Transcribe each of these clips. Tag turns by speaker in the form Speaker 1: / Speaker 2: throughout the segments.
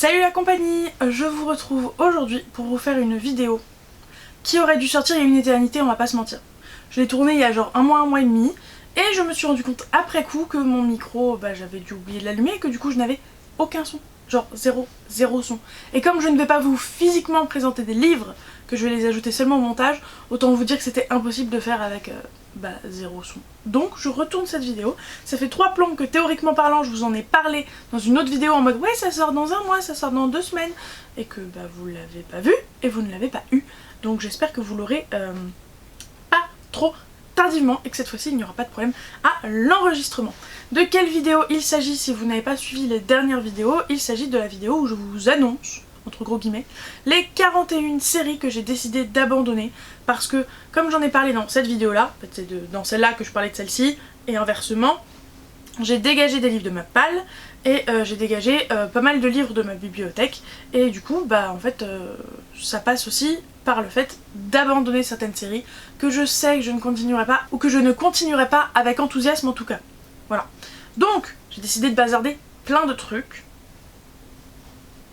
Speaker 1: Salut la compagnie, je vous retrouve aujourd'hui pour vous faire une vidéo qui aurait dû sortir il y a une éternité, on va pas se mentir. Je l'ai tournée il y a genre un mois et demi, et je me suis rendu compte après coup que mon micro, j'avais dû oublier de l'allumer et que du coup je n'avais aucun son. Genre zéro son. Et comme je ne vais pas vous physiquement présenter des livres, que je vais les ajouter seulement au montage, autant vous dire que c'était impossible de faire avec zéro son. Donc je retourne cette vidéo. Ça fait 3 plombs que théoriquement parlant je vous en ai parlé dans une autre vidéo en mode ouais ça sort dans un mois, ça sort dans 2 semaines, et que vous l'avez pas vu et vous ne l'avez pas eu. Donc j'espère que vous l'aurez pas trop tardivement et que cette fois-ci il n'y aura pas de problème à l'enregistrement. De quelle vidéo il s'agit si vous n'avez pas suivi les dernières vidéos? Il s'agit de la vidéo où je vous annonce, entre gros guillemets, les 41 séries que j'ai décidé d'abandonner parce que, comme j'en ai parlé dans cette vidéo là, en fait c'est dans celle-là que je parlais de celle-ci, et inversement, j'ai dégagé des livres de ma palle et j'ai dégagé pas mal de livres de ma bibliothèque, et du coup en fait ça passe aussi par le fait d'abandonner certaines séries que je sais que je ne continuerai pas, ou que je ne continuerai pas avec enthousiasme en tout cas. Voilà. Donc j'ai décidé de bazarder plein de trucs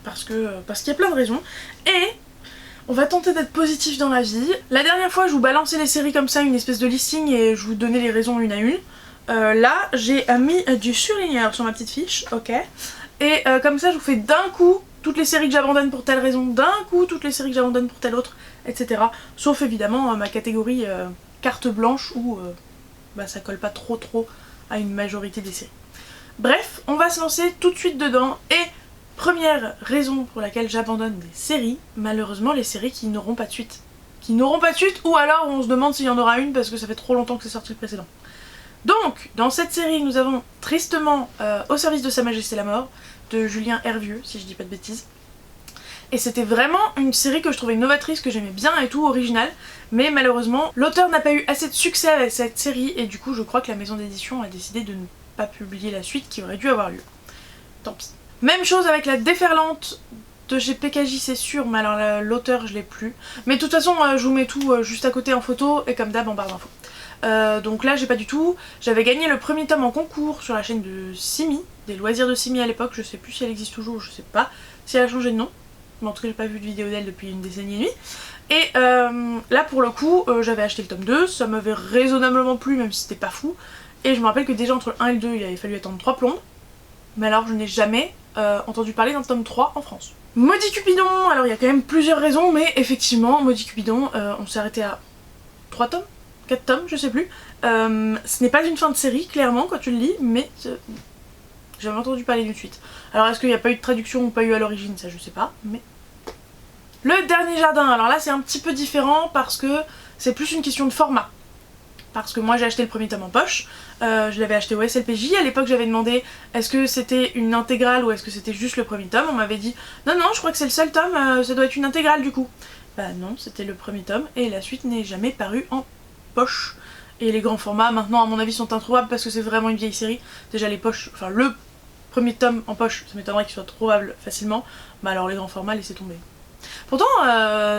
Speaker 1: parce qu'il y a plein de raisons, et on va tenter d'être positif dans la vie. La dernière fois je vous balançais les séries comme ça, une espèce de listing, et je vous donnais les raisons une à une. Là j'ai mis du surligneur sur ma petite fiche, ok, et comme ça je vous fais d'un coup toutes les séries que j'abandonne pour telle raison, d'un coup toutes les séries que j'abandonne pour telle autre, etc. Sauf évidemment ma catégorie carte blanche où ça colle pas trop à une majorité des séries. Bref, on va se lancer tout de suite dedans, et première raison pour laquelle j'abandonne des séries, malheureusement les séries qui n'auront pas de suite. Qui n'auront pas de suite, ou alors on se demande s'il y en aura une parce que ça fait trop longtemps que c'est sorti le précédent. Donc, dans cette série, nous avons tristement Au service de Sa Majesté la Mort, de Julien Hervieux, si je dis pas de bêtises. Et c'était vraiment une série que je trouvais novatrice, que j'aimais bien et tout, originale, mais malheureusement, l'auteur n'a pas eu assez de succès avec cette série, et du coup je crois que la maison d'édition a décidé de ne pas publier la suite qui aurait dû avoir lieu. Tant pis. Même chose avec La Déferlante de chez PKJ, c'est sûr, mais alors l'auteur je l'ai plus. Mais de toute façon, je vous mets tout juste à côté en photo, et comme d'hab en barre d'infos. Donc là j'ai pas du tout. J'avais gagné le premier tome en concours sur la chaîne de Simi, des loisirs de Simi à l'époque, je sais plus si elle existe toujours, je sais pas si elle a changé de nom. Mais en tout cas j'ai pas vu de vidéo d'elle depuis une décennie et demie. Et là pour le coup j'avais acheté le tome 2, ça m'avait raisonnablement plu même si c'était pas fou. Et je me rappelle que déjà entre le 1 et le 2 il avait fallu attendre 3 plombes. Mais alors je n'ai jamais entendu parler d'un tome 3 en France. Maudit Cupidon, alors il y a quand même plusieurs raisons, mais effectivement Maudit Cupidon, on s'est arrêté à 3 tomes, 4 tomes, je sais plus. Ce n'est pas une fin de série clairement quand tu le lis, mais j'ai jamais entendu parler d'une suite. Alors est-ce qu'il n'y a pas eu de traduction ou pas eu à l'origine, ça je sais pas, mais... Le Dernier Jardin, alors là c'est un petit peu différent parce que c'est plus une question de format. Parce que moi j'ai acheté le premier tome en poche, je l'avais acheté au SLPJ, à l'époque j'avais demandé est-ce que c'était une intégrale ou est-ce que c'était juste le premier tome, on m'avait dit non je crois que c'est le seul tome, ça doit être une intégrale du coup. Bah non, c'était le premier tome et la suite n'est jamais parue en poche. Et les grands formats maintenant à mon avis sont introuvables parce que c'est vraiment une vieille série. Déjà les poches, enfin le premier tome en poche, ça m'étonnerait qu'il soit trouvable facilement, mais alors les grands formats laissez tomber. Pourtant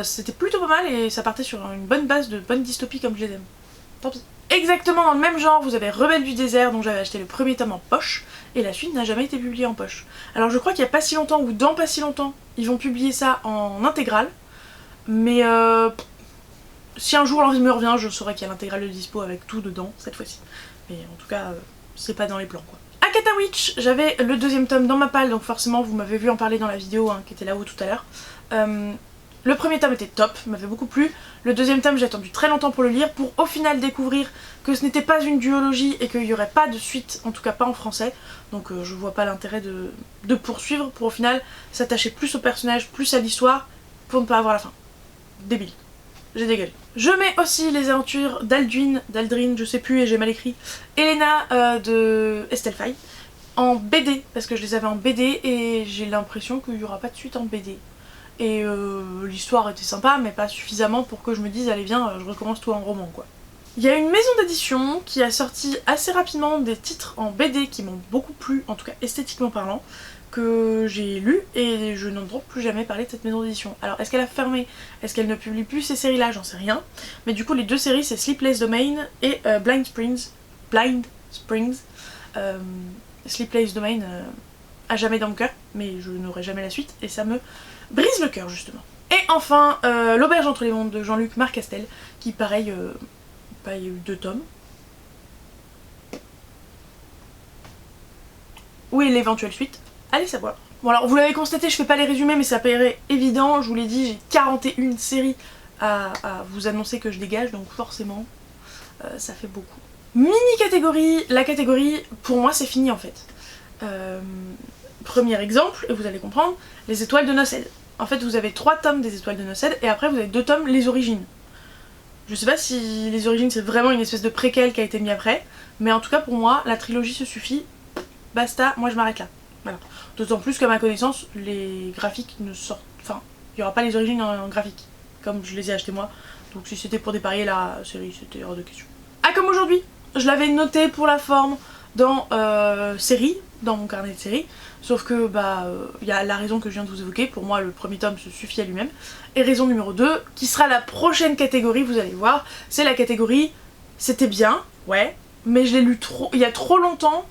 Speaker 1: c'était plutôt pas mal et ça partait sur une bonne base de bonnes dystopies comme je les aime. Tant pis. Exactement dans le même genre, vous avez Rebelle du désert dont j'avais acheté le premier tome en poche et la suite n'a jamais été publiée en poche. Alors je crois qu'il y a pas si longtemps ou dans pas si longtemps ils vont publier ça en intégrale, mais si un jour l'envie me revient je saurai qu'il y a l'intégrale de dispo avec tout dedans cette fois-ci. Mais en tout cas c'est pas dans les plans quoi. Agatha Witch, j'avais le deuxième tome dans ma palle donc forcément vous m'avez vu en parler dans la vidéo qui était là-haut tout à l'heure. Le premier tome était top, m'avait beaucoup plu. Le deuxième tome j'ai attendu très longtemps pour le lire pour au final découvrir que ce n'était pas une duologie et qu'il n'y aurait pas de suite, en tout cas pas en français. Donc je vois pas l'intérêt de poursuivre pour au final s'attacher plus au personnage, plus à l'histoire pour ne pas avoir la fin. Débile. J'ai dégagé. Je mets aussi les aventures d'Aldwin, je sais plus et j'ai mal écrit, Elena de Estelle Faye en BD parce que je les avais en BD et j'ai l'impression qu'il n'y aura pas de suite en BD. Et l'histoire était sympa mais pas suffisamment pour que je me dise allez viens je recommence tout en roman quoi. Il y a une maison d'édition qui a sorti assez rapidement des titres en BD qui m'ont beaucoup plu, en tout cas esthétiquement parlant, que j'ai lu et je n'entends plus jamais parler de cette maison d'édition. Alors est-ce qu'elle a fermé? Est-ce qu'elle ne publie plus ces séries là? J'en sais rien. Mais du coup les deux séries c'est Sleepless Domain et Blind Springs. Sleepless Domain à jamais dans mon cœur, mais je n'aurai jamais la suite et ça me brise le cœur justement. Et enfin, L'Auberge entre les mondes de Jean-Luc Marcastel, qui pareil, il y a eu 2 tomes. Où est l'éventuelle suite? Allez savoir. Bon alors vous l'avez constaté, je fais pas les résumés mais ça paraît évident, je vous l'ai dit, j'ai 41 séries à vous annoncer que je dégage, donc forcément ça fait beaucoup. Mini catégorie, la catégorie pour moi c'est fini en fait. Premier exemple, et vous allez comprendre, les étoiles de Noced. En fait vous avez 3 tomes des étoiles de Noced et après vous avez 2 tomes les origines. Je sais pas si les origines c'est vraiment une espèce de préquel qui a été mis après, mais en tout cas pour moi la trilogie se suffit, basta, moi je m'arrête là. Voilà. D'autant plus qu'à ma connaissance les graphiques ne sortent, enfin il n'y aura pas les origines en graphique, comme je les ai achetés moi, donc si c'était pour dépareiller la série c'était hors de question. Ah comme aujourd'hui, je l'avais noté pour la forme dans série, dans mon carnet de série, sauf que y a la raison que je viens de vous évoquer, pour moi le premier tome se suffit à lui-même, et raison numéro 2, qui sera la prochaine catégorie, vous allez voir, c'est la catégorie c'était bien, ouais, mais je l'ai lu il y a trop longtemps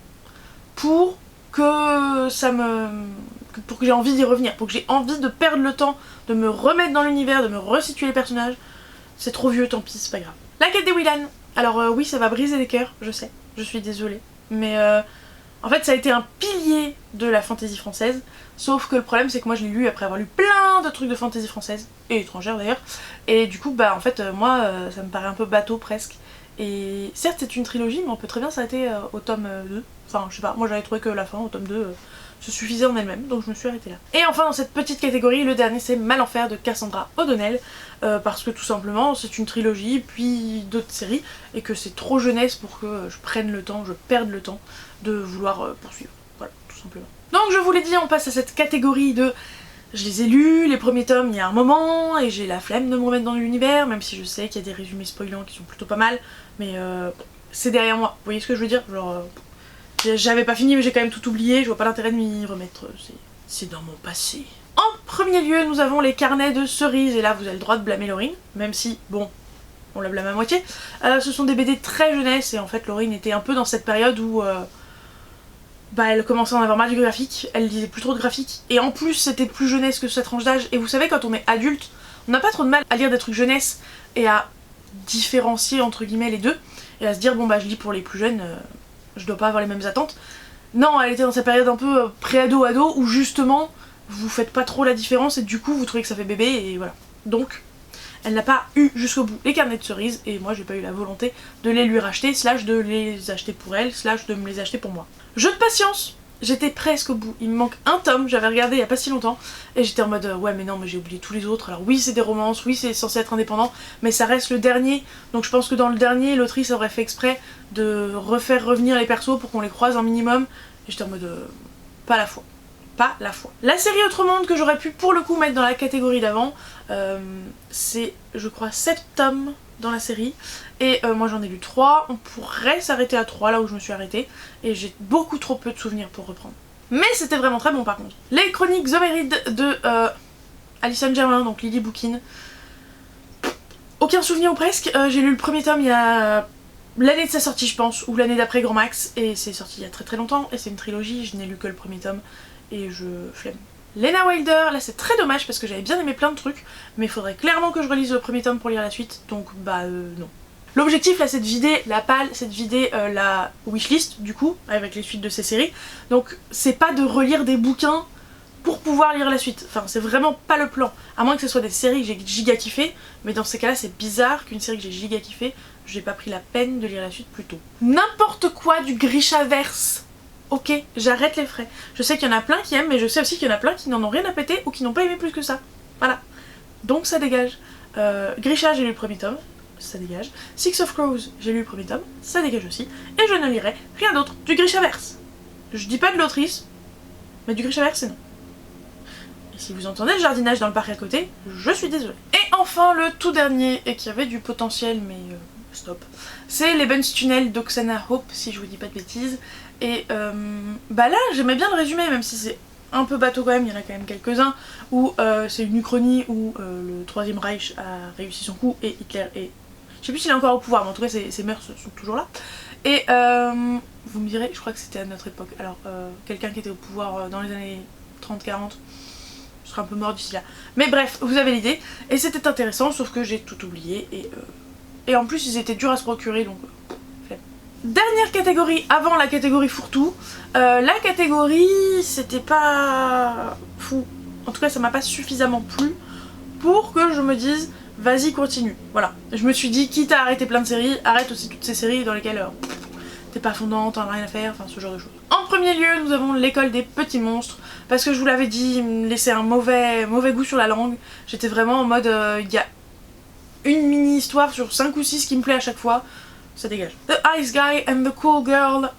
Speaker 1: pour que pour que j'ai envie d'y revenir, pour que j'ai envie de perdre le temps, de me remettre dans l'univers, de me resituer les personnages. C'est trop vieux, tant pis, c'est pas grave. La quête des Willan. Alors oui, ça va briser les cœurs, je sais, je suis désolée, mais en fait ça a été un pilier de la fantasy française, sauf que le problème c'est que moi je l'ai lu après avoir lu plein de trucs de fantasy française, et étrangère d'ailleurs, et du coup en fait moi ça me paraît un peu bateau presque, et certes c'est une trilogie mais on peut très bien s'arrêter au tome 2, enfin je sais pas, moi j'avais trouvé que la fin au tome 2 se suffisait en elle-même, donc je me suis arrêtée là. Et enfin dans cette petite catégorie, le dernier c'est Malenfer de Cassandra O'Donnell, parce que tout simplement c'est une trilogie, puis d'autres séries, et que c'est trop jeunesse pour que je prenne le temps, je perde le temps de vouloir poursuivre. Voilà, tout simplement. Donc je vous l'ai dit, on passe à cette catégorie de... Je les ai lus, les premiers tomes il y a un moment, et j'ai la flemme de me remettre dans l'univers, même si je sais qu'il y a des résumés spoilants qui sont plutôt pas mal, mais c'est derrière moi, vous voyez ce que je veux dire? Genre... J'avais pas fini mais j'ai quand même tout oublié, je vois pas l'intérêt de m'y remettre, c'est dans mon passé. En premier lieu, nous avons les carnets de cerises, et là vous avez le droit de blâmer Laurine, même si, bon, on la blâme à moitié. Ce sont des BD très jeunesse, et en fait Laurine était un peu dans cette période où elle commençait à en avoir marre du graphique, elle lisait plus trop de graphique, et en plus c'était plus jeunesse que sa tranche d'âge, et vous savez quand on est adulte, on n'a pas trop de mal à lire des trucs jeunesse, et à différencier entre guillemets les deux, et à se dire bon je lis pour les plus jeunes, je dois pas avoir les mêmes attentes. Non, elle était dans sa période un peu pré-ado-ado où justement vous faites pas trop la différence et du coup vous trouvez que ça fait bébé et voilà. Donc elle n'a pas eu jusqu'au bout les carnets de cerises et moi j'ai pas eu la volonté de les lui racheter, slash de les acheter pour elle, slash de me les acheter pour moi. Jeu de patience. J'étais presque au bout, il me manque un tome, j'avais regardé il y a pas si longtemps, et j'étais en mode ouais mais non mais j'ai oublié tous les autres, alors oui c'est des romances, oui c'est censé être indépendant, mais ça reste le dernier, donc je pense que dans le dernier l'autrice aurait fait exprès de refaire revenir les persos pour qu'on les croise un minimum, et j'étais en mode pas la foi. Pas la foi. La série Autre Monde que j'aurais pu pour le coup mettre dans la catégorie d'avant, c'est je crois 7 tomes dans la série, et moi j'en ai lu 3, on pourrait s'arrêter à 3 là où je me suis arrêtée, et j'ai beaucoup trop peu de souvenirs pour reprendre. Mais c'était vraiment très bon par contre. Les Chroniques Homérides de Alison Germain, donc Lily Bouquin. Aucun souvenir ou presque, j'ai lu le premier tome il y a l'année de sa sortie je pense, ou l'année d'après grand max, et c'est sorti il y a très longtemps, et c'est une trilogie, je n'ai lu que le premier tome, et je flemme. Lena Wilder, là c'est très dommage parce que j'avais bien aimé plein de trucs, mais il faudrait clairement que je relise le premier tome pour lire la suite, donc non. L'objectif là c'est de vider la palle, c'est de vider la wishlist du coup, avec les suites de ces séries, donc c'est pas de relire des bouquins pour pouvoir lire la suite, enfin c'est vraiment pas le plan, à moins que ce soit des séries que j'ai giga kiffé, mais dans ces cas là c'est bizarre qu'une série que j'ai giga kiffé, j'ai pas pris la peine de lire la suite plus tôt. N'importe quoi du Grishaverse. Ok, j'arrête les frais. Je sais qu'il y en a plein qui aiment, mais je sais aussi qu'il y en a plein qui n'en ont rien à péter ou qui n'ont pas aimé plus que ça. Voilà. Donc ça dégage. Grisha, j'ai lu le premier tome, ça dégage. Six of Crows, j'ai lu le premier tome, ça dégage aussi. Et je ne lirai rien d'autre du Grishaverse. Je dis pas de l'autrice, mais du Grishaverse c'est non. Et si vous entendez le jardinage dans le parc à côté, je suis désolée. Et enfin le tout dernier, et qui avait du potentiel, mais stop. C'est Les Bones Tunnels d'Oksana Hope, si je vous dis pas de bêtises. Et là j'aimais bien le résumé, même si c'est un peu bateau quand même, il y en a quand même quelques-uns, où c'est une uchronie où le Troisième Reich a réussi son coup et Hitler est... Je sais plus s'il est encore au pouvoir, mais en tout cas ses mœurs sont toujours là. Et vous me direz, je crois que c'était à notre époque. Alors, quelqu'un qui était au pouvoir dans les années 30-40 sera un peu mort d'ici là. Mais bref, vous avez l'idée. Et c'était intéressant, sauf que j'ai tout oublié. Et en plus, ils étaient durs à se procurer, donc... Dernière catégorie, avant la catégorie fourre-tout. La catégorie, c'était pas fou. En tout cas, ça m'a pas suffisamment plu pour que je me dise, vas-y, continue. Voilà. Je me suis dit, quitte à arrêter plein de séries, arrête aussi toutes ces séries dans lesquelles t'es pas fondante, t'en as rien à faire, enfin ce genre de choses. En premier lieu, nous avons l'école des petits monstres, parce que je vous l'avais dit, il me laissait un mauvais goût sur la langue. J'étais vraiment en mode, il y a une mini-histoire sur 5 ou 6 qui me plaît à chaque fois. Ça dégage. The Ice Guy and the Cool Girl.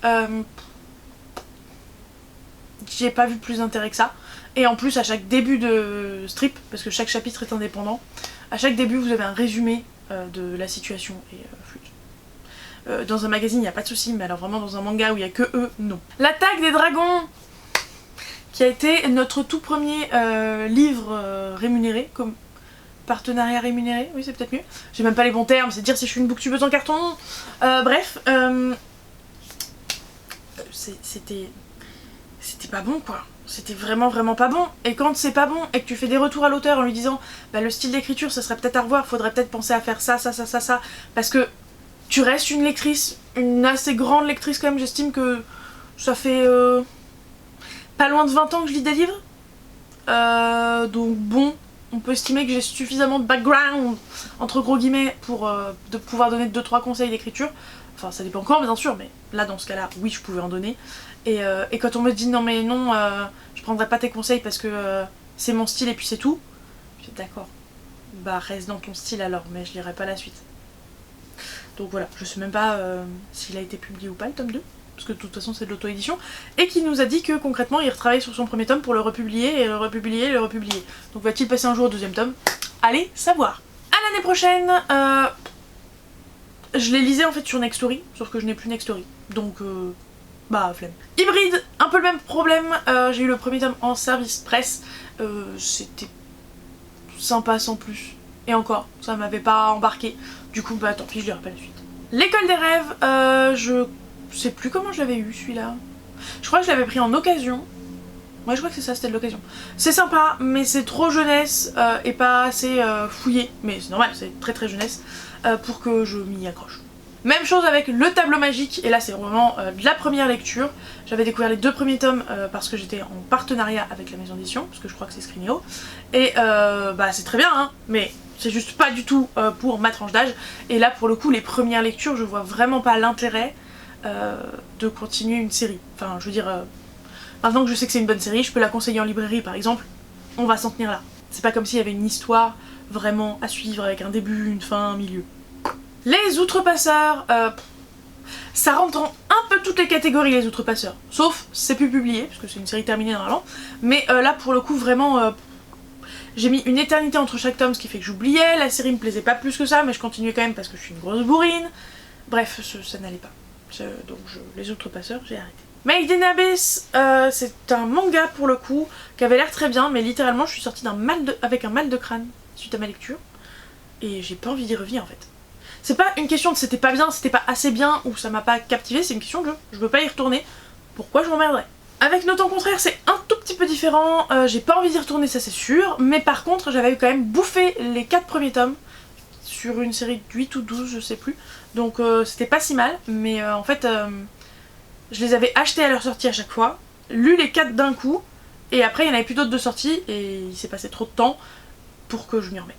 Speaker 1: J'ai pas vu plus d'intérêt que ça. Et en plus, à chaque début de strip, parce que chaque chapitre est indépendant, à chaque début vous avez un résumé de la situation et flûte. Dans un magazine, il n'y a pas de souci, mais alors vraiment dans un manga où il n'y a que eux, non. L'attaque des dragons, qui a été notre tout premier livre rémunéré, comme partenariat rémunéré, oui c'est peut-être mieux. J'ai même pas les bons termes, c'est dire si je suis une booktubeuse en carton. Bref, c'était pas bon quoi. C'était vraiment pas bon. Et quand c'est pas bon et que tu fais des retours à l'auteur en lui disant bah le style d'écriture ça serait peut-être à revoir, faudrait peut-être penser à faire ça, parce que tu restes une lectrice, une assez grande lectrice quand même, j'estime que ça fait pas loin de 20 ans que je lis des livres. Donc bon, on peut estimer que j'ai suffisamment de background, entre gros guillemets, pour de pouvoir donner 2-3 conseils d'écriture. Enfin, ça dépend encore, bien sûr, mais là, dans ce cas-là, oui, je pouvais en donner. Et quand on me dit non, mais non, je prendrai pas tes conseils parce que c'est mon style et puis c'est tout, je dis d'accord, bah reste dans ton style alors, mais je lirai pas la suite. Donc voilà, je sais même pas s'il a été publié ou pas le tome 2. Parce que de toute façon c'est de l'auto-édition, et qui nous a dit que concrètement il retravaille sur son premier tome pour le republier, et le republier, et le republier. Donc va-t-il passer un jour au deuxième tome? Allez savoir. À l'année prochaine, je les lisais en fait sur Nextory, sauf que je n'ai plus Nextory, donc bah flemme. Hybride, un peu le même problème, j'ai eu le premier tome en service presse, c'était sympa sans plus, et encore, ça m'avait pas embarqué, du coup bah tant pis, je lirai pas la suite. L'école des rêves, je sais plus comment je l'avais eu celui-là. Je crois que je l'avais pris en occasion. Ouais, je crois que c'est ça, c'était de l'occasion. C'est sympa, mais c'est trop jeunesse et pas assez fouillé. Mais c'est normal, c'est très jeunesse pour que je m'y accroche. Même chose avec le tableau magique, et là c'est vraiment de la première lecture. J'avais découvert les 2 premiers tomes parce que j'étais en partenariat avec la maison d'édition, parce que je crois que c'est Scrigno. Et bah c'est très bien, hein, mais c'est juste pas du tout pour ma tranche d'âge. Et là pour le coup, les premières lectures, je vois vraiment pas l'intérêt de continuer une série. Enfin, je veux dire, maintenant que je sais que c'est une bonne série, je peux la conseiller en librairie par exemple, on va s'en tenir là. C'est pas comme s'il y avait une histoire vraiment à suivre avec un début, une fin, un milieu. Les outrepasseurs, ça rentre dans un peu toutes les catégories les outrepasseurs, sauf c'est plus publié, parce que c'est une série terminée normalement, mais là pour le coup vraiment, j'ai mis une éternité entre chaque tome, ce qui fait que j'oubliais, la série me plaisait pas plus que ça, mais je continuais quand même parce que je suis une grosse bourrine, bref, ça n'allait pas. Donc les outrepasseurs, j'ai arrêté. Made in Abyss, c'est un manga pour le coup, qui avait l'air très bien, mais littéralement je suis sortie avec un mal de crâne suite à ma lecture, et j'ai pas envie d'y revenir en fait. C'est pas une question de c'était pas bien, c'était pas assez bien, ou ça m'a pas captivé, c'est une question de je veux pas y retourner, pourquoi je m'emmerderais? Avec Note en contraire, c'est un tout petit peu différent, j'ai pas envie d'y retourner, ça c'est sûr, mais par contre j'avais quand même bouffé les 4 premiers tomes, sur une série de 8 ou 12, je sais plus. Donc c'était pas si mal, mais en fait je les avais achetés à leur sortie à chaque fois, lu les 4 d'un coup, et après il n'y en avait plus d'autres de sortie, et il s'est passé trop de temps pour que je m'y remette.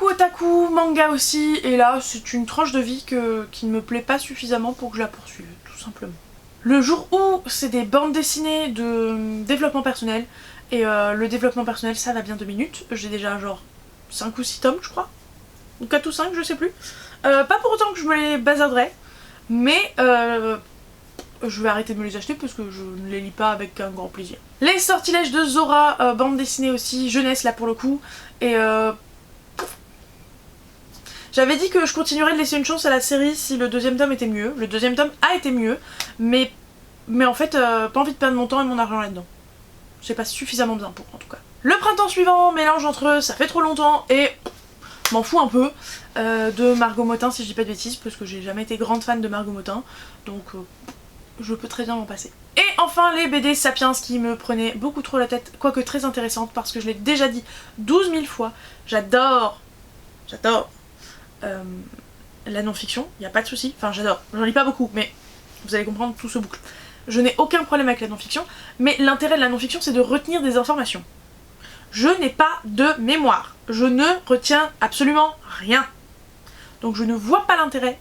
Speaker 1: Otaku, manga aussi, et là c'est une tranche de vie qui ne me plaît pas suffisamment pour que je la poursuive, tout simplement. Le jour où c'est des bandes dessinées de développement personnel, et le développement personnel ça va bien 2 minutes, j'ai déjà genre 5 ou 6 tomes je crois, ou 4 ou 5 je sais plus, pas pour autant que je me les bazarderais, mais je vais arrêter de me les acheter parce que je ne les lis pas avec un grand plaisir. Les sortilèges de Zora, bande dessinée aussi, jeunesse là pour le coup, et j'avais dit que je continuerais de laisser une chance à la série si le 2e tome était mieux. Le 2e tome a été mieux, mais en fait pas envie de perdre mon temps et mon argent là-dedans. C'est pas suffisamment bien pour en tout cas. Le printemps suivant, mélange entre ça fait trop longtemps et m'en fous un peu. De Margot Motin si je dis pas de bêtises, parce que j'ai jamais été grande fan de Margot Motin, donc je peux très bien m'en passer. Et enfin les BD Sapiens qui me prenaient beaucoup trop la tête, quoique très intéressantes parce que je l'ai déjà dit 12 000 fois, j'adore la non-fiction, y a pas de souci, enfin j'adore, j'en lis pas beaucoup mais vous allez comprendre, tout se boucle. Je n'ai aucun problème avec la non-fiction, mais l'intérêt de la non-fiction c'est de retenir des informations. Je n'ai pas de mémoire, je ne retiens absolument rien. Donc je ne vois pas l'intérêt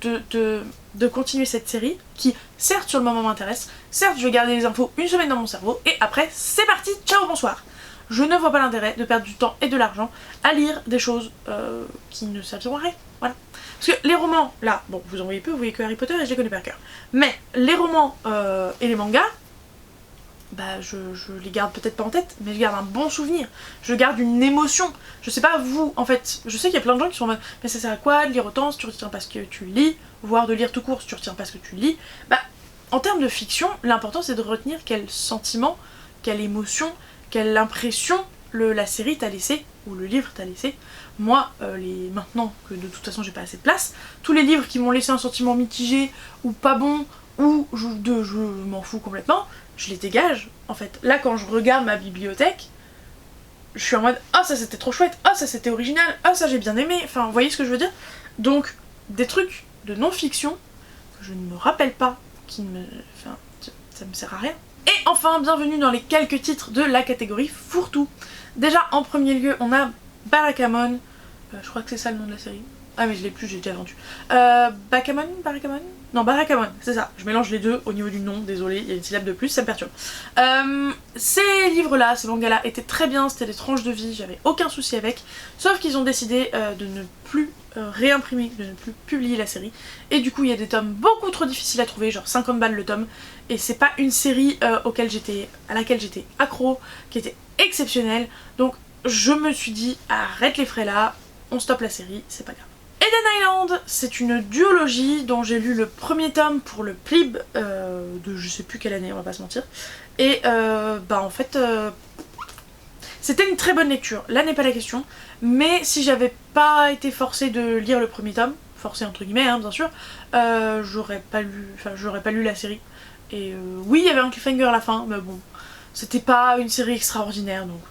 Speaker 1: de continuer cette série qui, certes sur le moment m'intéresse, certes je vais garder les infos une semaine dans mon cerveau et après c'est parti, ciao, bonsoir. Je ne vois pas l'intérêt de perdre du temps et de l'argent à lire des choses qui ne serviront à rien, voilà. Parce que les romans, là, bon vous en voyez peu, vous voyez que Harry Potter et je les connais par cœur, mais les romans et les mangas, bah je les garde peut-être pas en tête, mais je garde un bon souvenir, je garde une émotion. Je sais pas vous, en fait, je sais qu'il y a plein de gens qui sont en mode mais ça sert à quoi de lire autant si tu retiens pas ce que tu lis, voire de lire tout court si tu retiens pas ce que tu lis. Bah en termes de fiction, l'important c'est de retenir quel sentiment, quelle émotion, quelle impression la série t'a laissé, ou le livre t'a laissé. Moi, maintenant que de toute façon j'ai pas assez de place, tous les livres qui m'ont laissé un sentiment mitigé, ou pas bon, ou je m'en fous complètement, je les dégage en fait. Là quand je regarde ma bibliothèque, je suis en mode oh ça c'était trop chouette, oh ça c'était original, oh ça j'ai bien aimé, enfin vous voyez ce que je veux dire. Donc des trucs de non-fiction que je ne me rappelle pas, qui me... enfin ça me sert à rien. Et enfin bienvenue dans les quelques titres de la catégorie fourre-tout. Déjà en premier lieu on a Barakamon, je crois que c'est ça le nom de la série. Ah mais je l'ai plus, j'ai déjà vendu. Barakamon. Non, Barakamon, c'est ça. Je mélange les deux au niveau du nom, désolé, il y a une syllabe de plus, ça me perturbe. Ces livres-là, ces mangas-là étaient très bien, c'était des tranches de vie, j'avais aucun souci avec. Sauf qu'ils ont décidé de ne plus réimprimer, de ne plus publier la série. Et du coup, il y a des tomes beaucoup trop difficiles à trouver, genre 50 balles le tome. Et c'est pas une série à laquelle j'étais accro, qui était exceptionnelle. Donc je me suis dit, arrête les frais là, on stoppe la série, c'est pas grave. Eden Island, c'est une duologie dont j'ai lu le premier tome pour le PLIB de je sais plus quelle année, on va pas se mentir. Et bah en fait, c'était une très bonne lecture, là n'est pas la question, mais si j'avais pas été forcée de lire le premier tome, forcée entre guillemets hein, bien sûr, j'aurais pas lu la série. Et oui il y avait un cliffhanger à la fin, mais bon, c'était pas une série extraordinaire donc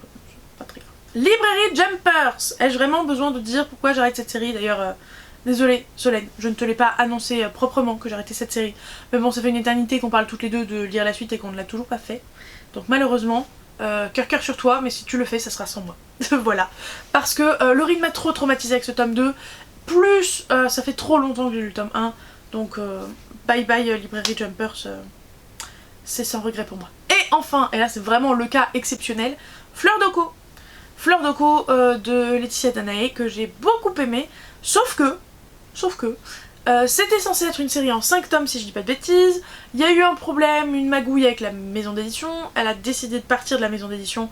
Speaker 1: pas très grave. Librairie Jumpers! Ai-je vraiment besoin de dire pourquoi j'arrête cette série? D'ailleurs, désolée Solène, je ne te l'ai pas annoncé proprement que j'arrêtais cette série. Mais bon, ça fait une éternité qu'on parle toutes les deux de lire la suite et qu'on ne l'a toujours pas fait. Donc malheureusement, cœur sur toi, mais si tu le fais, ça sera sans moi. Voilà. Parce que Laurine m'a trop traumatisée avec ce tome 2. Plus, ça fait trop longtemps que j'ai lu le tome 1. Donc bye bye Librairie Jumpers. C'est sans regret pour moi. Et enfin, et là c'est vraiment le cas exceptionnel, Fleur d'Oko. Fleur d'Oko de Laetitia Danae que j'ai beaucoup aimé, sauf que c'était censé être une série en 5 tomes si je dis pas de bêtises, il y a eu un problème, une magouille avec la maison d'édition, elle a décidé de partir de la maison d'édition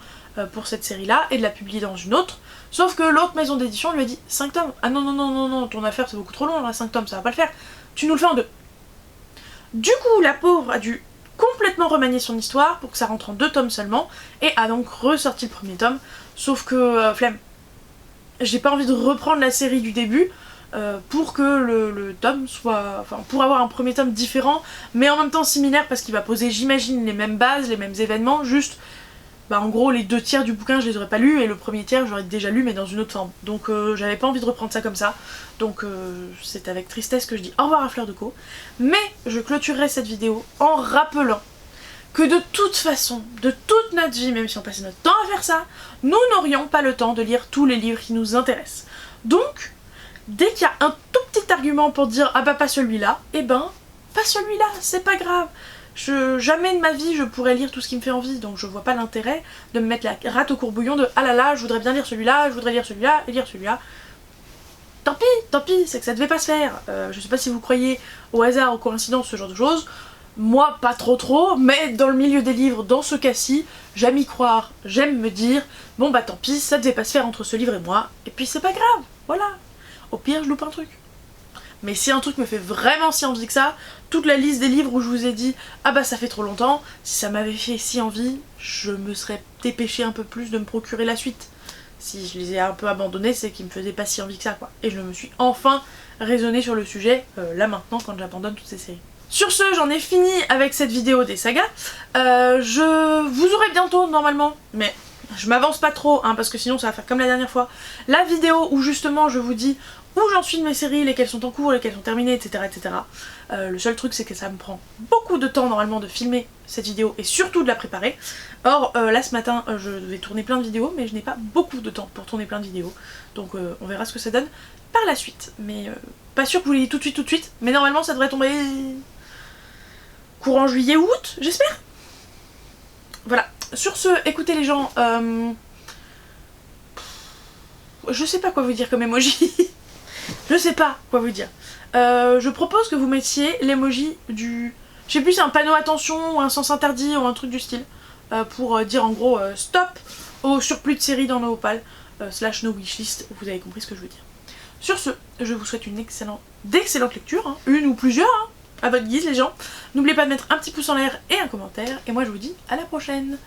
Speaker 1: pour cette série là et de la publier dans une autre, sauf que l'autre maison d'édition lui a dit 5 tomes, ah non, ton affaire c'est beaucoup trop long, là 5 tomes ça va pas le faire, tu nous le fais en 2. Du coup la pauvre a dû complètement remanier son histoire pour que ça rentre en 2 tomes seulement et a donc ressorti le premier tome. Sauf que, flemme, j'ai pas envie de reprendre la série du début pour que le tome soit... Enfin, pour avoir un premier tome différent, mais en même temps similaire parce qu'il va poser, j'imagine, les mêmes bases, les mêmes événements, juste... Bah en gros, les 2 tiers du bouquin, je les aurais pas lus, et le premier tiers, j'aurais déjà lu, mais dans une autre forme. Donc j'avais pas envie de reprendre ça comme ça. Donc c'est avec tristesse que je dis au revoir à Fleur d'Oko. Mais je clôturerai cette vidéo en rappelant que de toute façon, de toute notre vie, même si on passait notre temps à faire ça, nous n'aurions pas le temps de lire tous les livres qui nous intéressent. Donc, dès qu'il y a un tout petit argument pour dire ah bah pas celui-là, eh ben, pas celui-là, c'est pas grave. Jamais de ma vie je pourrais lire tout ce qui me fait envie, donc je vois pas l'intérêt de me mettre la rate au courbouillon de ah là là, je voudrais bien lire celui-là, je voudrais lire celui-là et lire celui-là. Tant pis, c'est que ça devait pas se faire. Je sais pas si vous croyez au hasard, aux coïncidences, ce genre de choses. Moi, pas trop, mais dans le milieu des livres, dans ce cas-ci, j'aime y croire, j'aime me dire bon bah tant pis, ça devait pas se faire entre ce livre et moi, et puis c'est pas grave, voilà. Au pire, je loupe un truc. Mais si un truc me fait vraiment si envie que ça, toute la liste des livres où je vous ai dit ah bah ça fait trop longtemps, si ça m'avait fait si envie, je me serais dépêché un peu plus de me procurer la suite. Si je les ai un peu abandonnés, c'est qu'ils me faisaient pas si envie que ça, quoi. Et je me suis enfin raisonnée sur le sujet, là maintenant, quand j'abandonne toutes ces séries. Sur ce, j'en ai fini avec cette vidéo des sagas. Je vous aurai bientôt, normalement, mais je m'avance pas trop, hein, parce que sinon ça va faire comme la dernière fois, la vidéo où justement je vous dis où j'en suis de mes séries, lesquelles sont en cours, lesquelles sont terminées, etc. etc. Le seul truc, c'est que ça me prend beaucoup de temps normalement de filmer cette vidéo et surtout de la préparer. Or, là ce matin, je vais tourner plein de vidéos, mais je n'ai pas beaucoup de temps pour tourner plein de vidéos. Donc on verra ce que ça donne par la suite. Mais pas sûr que vous l'ayez tout de suite, mais normalement ça devrait tomber courant juillet ou août, j'espère. Voilà. Sur ce, écoutez les gens, je sais pas quoi vous dire comme emoji. Je sais pas quoi vous dire. Je propose que vous mettiez l'emoji du... Je sais plus si c'est un panneau attention ou un sens interdit ou un truc du style. Pour dire en gros stop au surplus de séries dans nos opales, / nos wishlist, vous avez compris ce que je veux dire. Sur ce, je vous souhaite d'excellentes lectures, hein, une ou plusieurs, hein, à votre guise les gens. N'oubliez pas de mettre un petit pouce en l'air et un commentaire, et moi je vous dis à la prochaine.